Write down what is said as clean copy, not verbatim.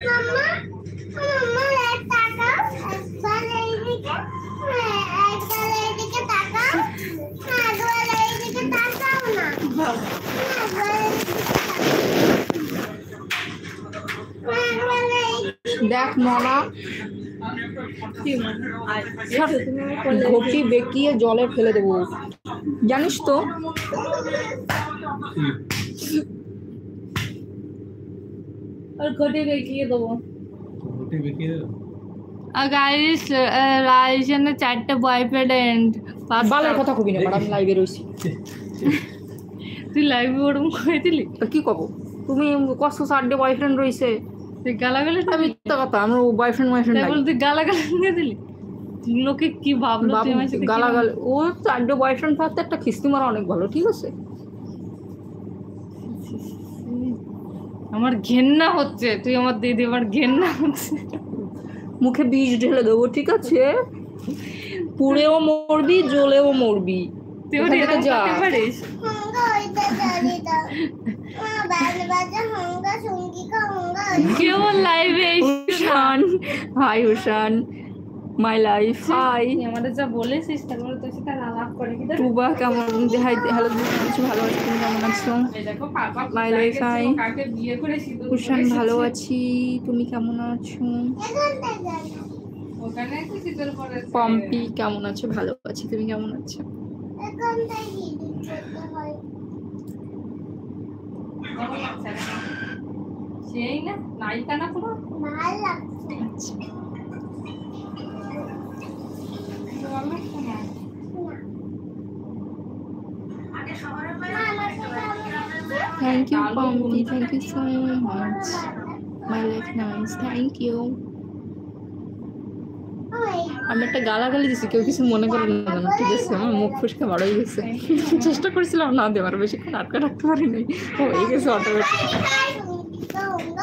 মাম্মা মাম্মা এক টাকা একবার এইদিকে একবার এইদিকে টাকা একবার এইদিকে তাকাও না দেখ মনা ঘটি বেঁকিয়ে জলে ফেলে দেবো জানিস তো और घटी बेकिए देबो ঘটি বেঁকিয়ে দেবো गाइस राइजन चारटे बॉयफ्रेंड एंड বালের কথা কবি না ম্যাডাম লাইভে রইছি তুই লাইভ ওরম কইতিলি তা কি কব তুমি কষ্ট সাড্ডে বয়ফ্রেন্ড রইছে তুই গালাগালি আমি মিথ্যা কথা আমার বয়ফ্রেন্ড তাই নাই বল তুই গালাগালি দিয়ে দিলি লোকে কি ভাবলো তুই আমার সাথে গালাগাল ও সাড্ডে বয়ফ্রেন্ড থাকতে একটা খিস্তি মারা অনেক ভালো ঠিক আছে আমার ঘেন্না হচ্ছে তুই আমার দিদি আমার ঘেন্না হচ্ছে মুখে বিষ ঢেলে দেবো ঠিক আছে পুড়েও মরবি জ্বলেও মরবি তুই এখান থেকে এরকম যা। করতে পারিস হোঙ্গা ওইটা জানি দাও বাজে বাজে হোঙ্গা সঙ্গীকা হোঙ্গা কেউ লাইভে উশান হাই উশান মাই লাইফ হাই তুই আমাদের যা বলেছিস তারপরে তোর সাথে আলাপ করে কি টুবা কেমন হাই হ্যালো কিছু ভালো আছি তুমি কেমন আছো দেখো পাপা My life, hi. কাকে বিয়ে করে সিঁদুর উশান ভালো আছি তুমি কেমন আছো এখানটা জানি ওখানে তো সিঁদুর পরেছে পম্পি কেমন আছো ভালো আছি তুমি কেমন আছো এখানটাই হিডিং করতে হয় কেমন লাগছে রে? সেই না নায়িকা না পুরো ভাল লাগছে আচ্ছা ভালো লাগছে না thank you Pompi thank you so much my life nice thank you আমি একটা গালাগালি দিছি কেউ কিছু মনে করেন না যেন, ঠিক আছে আমার মুখ ফুসকে বড় হয়ে গেছে চেষ্টা করেছিলাম না দেওয়ার বেশিক্ষণ আটকা রাখতে পারিনি হয়ে গেছে অটোমেটিক সঙ্গীকা হোঙ্গা